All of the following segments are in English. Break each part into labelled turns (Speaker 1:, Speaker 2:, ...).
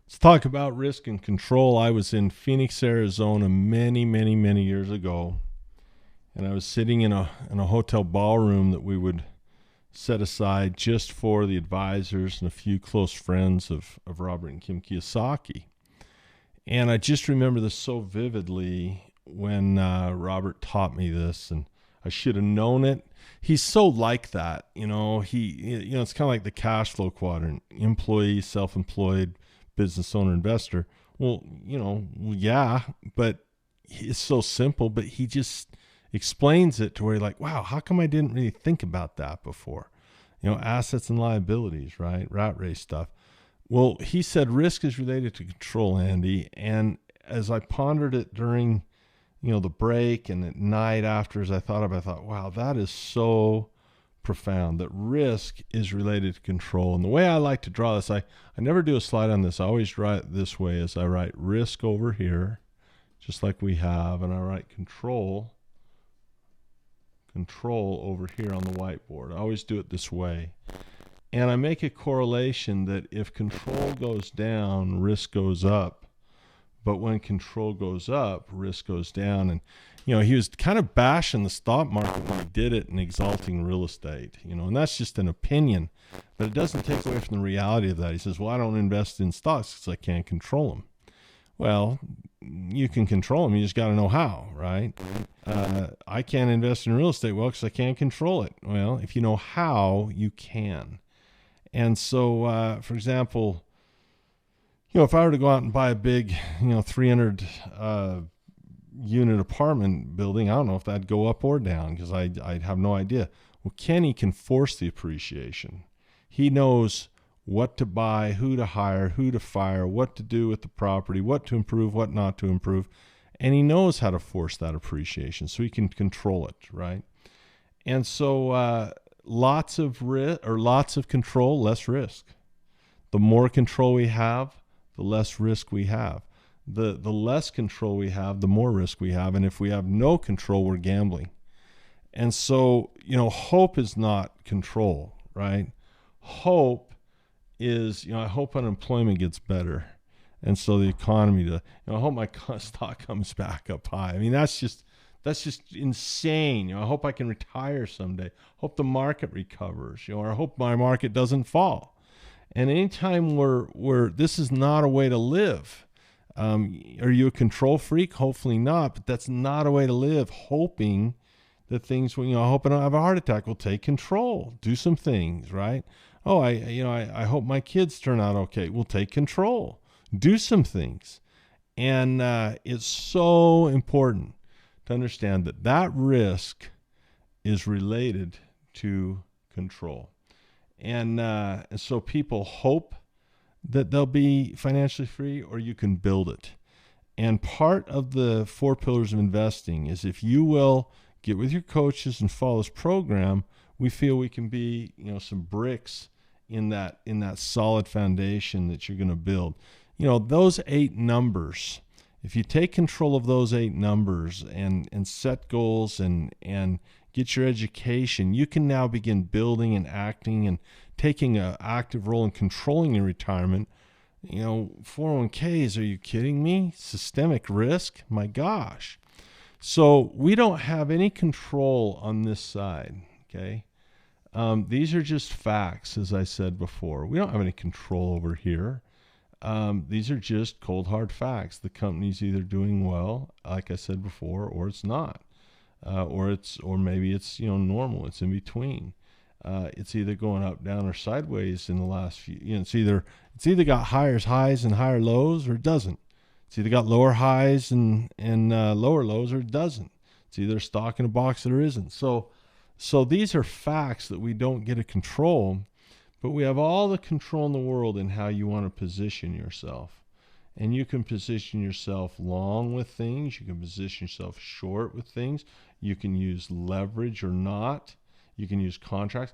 Speaker 1: Let's talk about risk and control. I was in Phoenix, Arizona many, many, many years ago, and I was sitting in a hotel ballroom that we would set aside just for the advisors and a few close friends of Robert and Kim Kiyosaki. And I just remember this so vividly when Robert taught me this, and I should have known it. He's so like that, it's kind of like the cash flow quadrant: employee, self-employed, business owner, investor. Well, yeah, but it's so simple, but he just explains it to where you're like, wow, how come I didn't really think about that before? Assets and liabilities, right? Rat race stuff. Well, he said risk is related to control, Andy. And as I pondered it during, the break and at night after, as I thought, wow, that is so profound, that risk is related to control. And the way I like to draw this, I never do a slide on this. I always draw it this way, as I write risk over here, just like we have, and I write control over here on the whiteboard. I always do it this way. And I make a correlation that if control goes down, risk goes up. But when control goes up, risk goes down. And, he was kind of bashing the stock market when he did it and exalting real estate, and that's just an opinion. But it doesn't take away from the reality of that. He says, well, I don't invest in stocks because I can't control them. Well, you can control them. You just got to know how, right? I can't invest in real estate well because I can't control it. Well, if you know how, you can. And so, for example, if I were to go out and buy a big, 300 unit apartment building, I don't know if that'd go up or down because I'd have no idea. Well, Kenny can force the appreciation. He knows what to buy, who to hire, who to fire, what to do with the property, what to improve, what not to improve. And he knows how to force that appreciation so he can control it, right? And so lots of control, less risk. The more control we have, the less risk we have. The less control we have, the more risk we have. And if we have no control, we're gambling. And so, hope is not control, right? Hope is, I hope unemployment gets better. And so the economy, I hope my stock comes back up high. I mean, that's just insane. I hope I can retire someday. Hope the market recovers, or I hope my market doesn't fall. And anytime this is not a way to live. Are you a control freak? Hopefully not, but that's not a way to live. Hoping that things will, I hope I don't have a heart attack. Will take control. Do some things, right? Oh, I hope my kids turn out okay. We'll take control. Do some things. And it's so important to understand that risk is related to control. And so people hope that they'll be financially free, or you can build it. And part of the 4 pillars of investing is, if you will get with your coaches and follow this program, we feel we can be, some bricks in that solid foundation that you're going to build. Those 8 numbers, if you take control of those 8 numbers and set goals and get your education, you can now begin building and acting and taking an active role in controlling your retirement. 401ks, are you kidding me? Systemic risk? My gosh. So we don't have any control on this side, okay? These are just facts, as I said before. We don't have any control over here. These are just cold, hard facts. The company's either doing well, like I said before, or it's not. Or maybe it's normal. It's in between. It's either going up, down, or sideways in the last few. It's either got higher highs and higher lows, or it doesn't. It's either got lower highs and lower lows, or it doesn't. It's either a stock in a box or isn't. So these are facts that we don't get to control, but we have all the control in the world in how you want to position yourself. And you can position yourself long with things. You can position yourself short with things. You can use leverage or not. You can use contracts.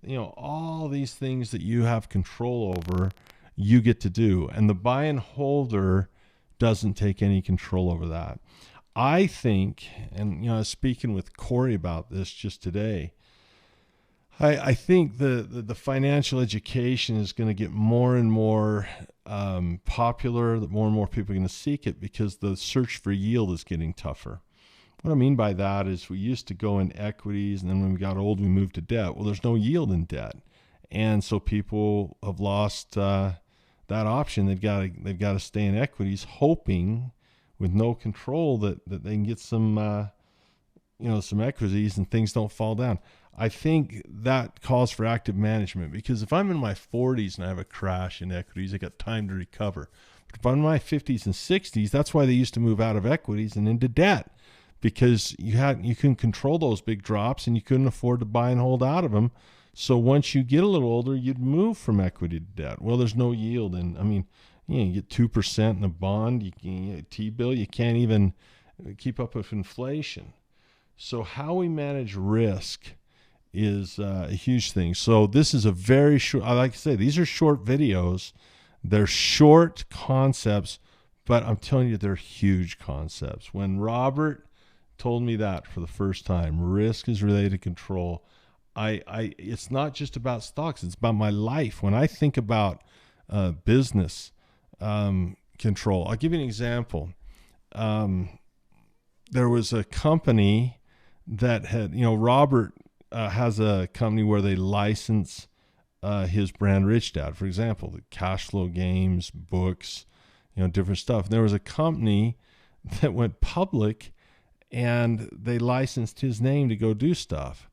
Speaker 1: All these things that you have control over, you get to do. And the buy and holder doesn't take any control over that. I think, and I was speaking with Corey about this just today, I think the financial education is going to get more and more popular, that more and more people are going to seek it because the search for yield is getting tougher. What I mean by that is we used to go in equities, and then when we got old, we moved to debt. Well, there's no yield in debt. And so people have lost that option. They've got to stay in equities, hoping with no control that they can get some some equities and things don't fall down. I think that calls for active management, because if I'm in my 40s and I have a crash in equities, I got time to recover. But if I'm in my 50s and 60s, that's why they used to move out of equities and into debt, because you couldn't control those big drops and you couldn't afford to buy and hold out of them. So once you get a little older, you'd move from equity to debt. Well, there's no yield, and I mean, you get 2% in a bond, you get a T-bill, you can't even keep up with inflation. So how we manage risk is a huge thing. So this is a very short, I like to say, these are short videos. They're short concepts, but I'm telling you, they're huge concepts. When Robert told me that for the first time, risk is related to control, it's not just about stocks, it's about my life. When I think about business control, I'll give you an example. There was a company that had, Robert has a company where they license his brand Rich Dad, for example, the cash flow games, books, different stuff. And there was a company that went public and they licensed his name to go do stuff.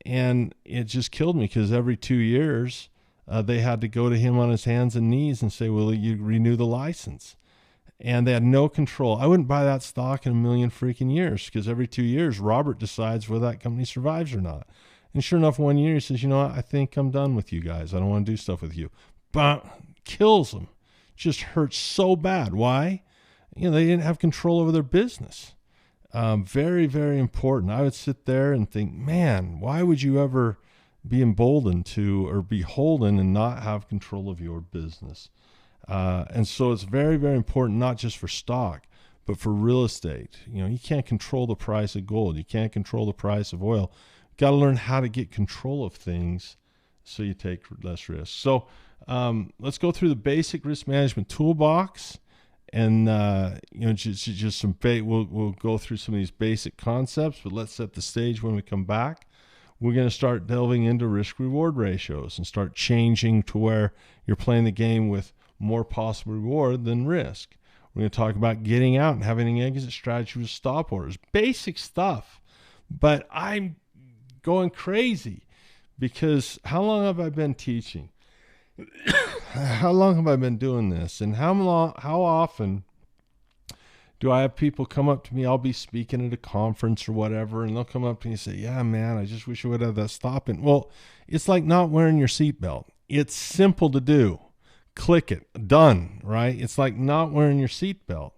Speaker 1: And it just killed me, because every 2 years they had to go to him on his hands and knees and say, will you renew the license? And they had no control. I wouldn't buy that stock in a million freaking years, because every 2 years, Robert decides whether that company survives or not. And sure enough, 1 year he says, you know what, I think I'm done with you guys. I don't want to do stuff with you. But kills them. Just hurts so bad. Why? They didn't have control over their business. Very, very important. I would sit there and think, man, why would you ever be emboldened to or beholden and not have control of your business? And so it's very, very important, not just for stock, but for real estate. You can't control the price of gold. You can't control the price of oil. You've got to learn how to get control of things so you take less risk. So let's go through the basic risk management toolbox, and just some we'll go through some of these basic concepts, but let's set the stage. When we come back, we're going to start delving into risk reward ratios and start changing to where you're playing the game with more possible reward than risk. We're going to talk about getting out and having an exit strategy with stop orders. Basic stuff. But I'm going crazy, because how long have I been teaching? How long have I been doing this? And how often do I have people come up to me? I'll be speaking at a conference or whatever, and they'll come up to me and say, yeah, man, I just wish I would have that stop in. Well, it's like not wearing your seatbelt. It's simple to do. Click it, done, right? It's like not wearing your seatbelt.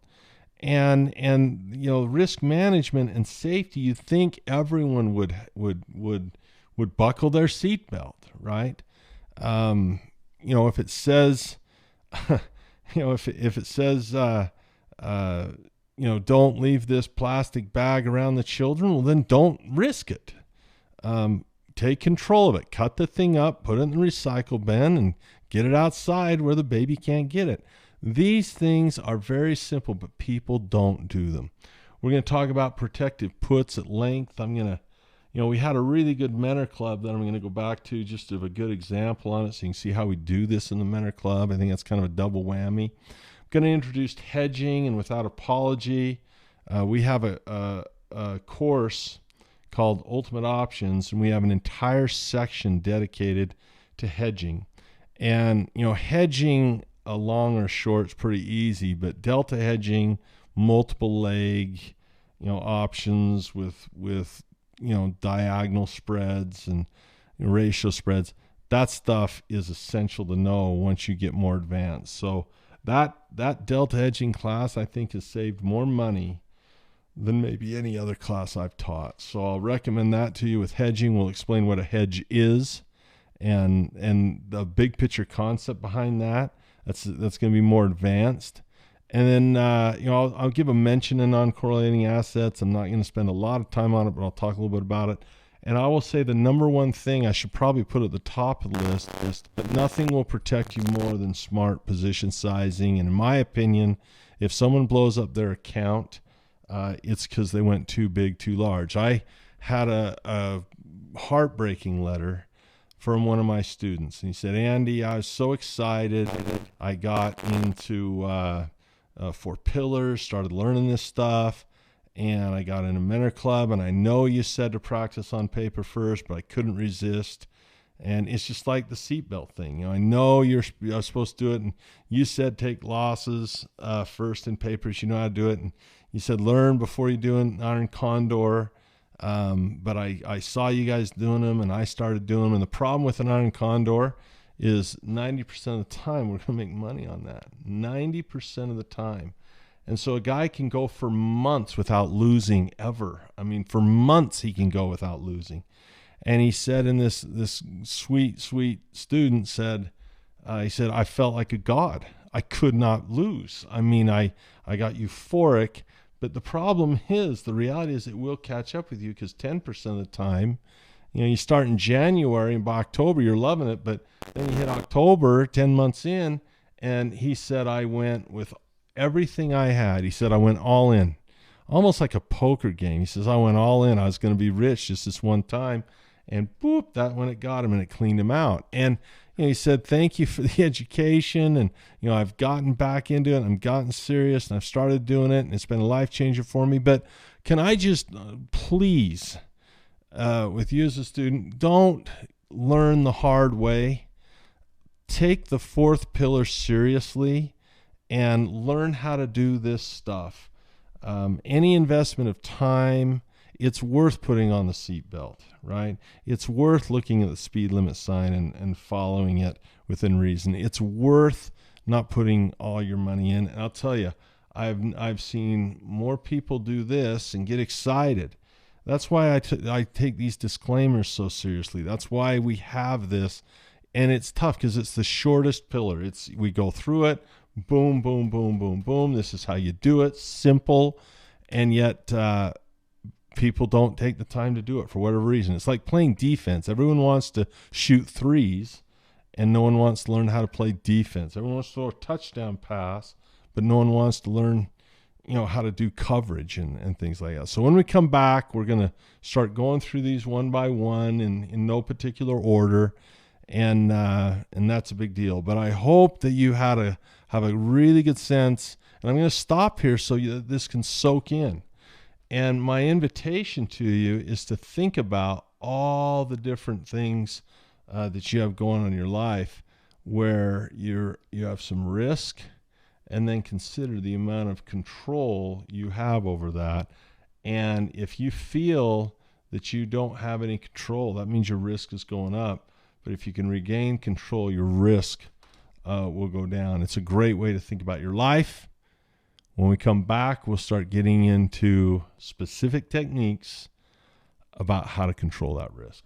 Speaker 1: And risk management and safety, you think everyone would buckle their seatbelt, right? If it says, if it says, don't leave this plastic bag around the children, well, then don't risk it. Take control of it. Cut the thing up, put it in the recycle bin, and get it outside where the baby can't get it. These things are very simple, but people don't do them. We're going to talk about protective puts at length. We had a really good Mentor Club that I'm going to go back to just to have a good example on it, so you can see how we do this in the Mentor Club. I think that's kind of a double whammy. I'm going to introduce hedging and without apology. We have a course called Ultimate Options, and we have an entire section dedicated to hedging. And, hedging long or short is pretty easy, but delta hedging, multiple leg, options with diagonal spreads and ratio spreads, that stuff is essential to know once you get more advanced. So that delta hedging class, I think, has saved more money than maybe any other class I've taught. So I'll recommend that to you. With hedging, we'll explain what a hedge is and the big picture concept behind that. That's going to be more advanced. And then, I'll give a mention in non-correlating assets. I'm not going to spend a lot of time on it, but I'll talk a little bit about it. And I will say the number one thing I should probably put at the top of the list is that nothing will protect you more than smart position sizing. And in my opinion, if someone blows up their account, it's because they went too big, too large. I had a heartbreaking letter from one of my students. And he said, Andy, I was so excited. I got into 4 pillars, started learning this stuff, and I got in a mentor club. And I know you said to practice on paper first, but I couldn't resist. And it's just like the seatbelt thing. I know you're supposed to do it, and you said take losses first in papers. You know how to do it. And you said learn before you do an iron condor. But I saw you guys doing them, and I started doing them. And the problem with an iron condor is 90% of the time we're going to make money on that. 90% of the time. And so a guy can go for months without losing ever. I mean, for months he can go without losing. And he said, in this sweet student said, he said, I felt like a god. I could not lose. I mean, I got euphoric. But the problem is, the reality is it will catch up with you, because 10% of the time, you start in January, and by October you're loving it, but then you hit October, 10 months in, and he said, I went with everything I had. He said, I went all in, almost like a poker game. He says, I went all in. I was going to be rich just this one time, and boop, that when it got him, and it cleaned him out. And he said, thank you for the education. And, I've gotten back into it. I've gotten serious, and I've started doing it, and it's been a life changer for me. But can I just please, with you as a student, don't learn the hard way. Take the 4th pillar seriously and learn how to do this stuff. Any investment of time, it's worth putting on the seatbelt, right? It's worth looking at the speed limit sign and following it within reason. It's worth not putting all your money in. And I'll tell you, I've seen more people do this and get excited. That's why I take these disclaimers so seriously. That's why we have this. And it's tough because it's the shortest pillar. We go through it, boom, boom, boom, boom, boom. This is how you do it. Simple. And yet, people don't take the time to do it for whatever reason. It's like playing defense. Everyone wants to shoot threes, and no one wants to learn how to play defense. Everyone wants to throw a touchdown pass, but no one wants to learn, how to do coverage and things like that. So when we come back, we're going to start going through these one by one in no particular order, and that's a big deal. But I hope that you have a really good sense, and I'm going to stop here so this can soak in. And my invitation to you is to think about all the different things that you have going on in your life where you have some risk, and then consider the amount of control you have over that. And if you feel that you don't have any control, that means your risk is going up. But if you can regain control, your risk will go down. It's a great way to think about your life. When we come back, we'll start getting into specific techniques about how to control that risk.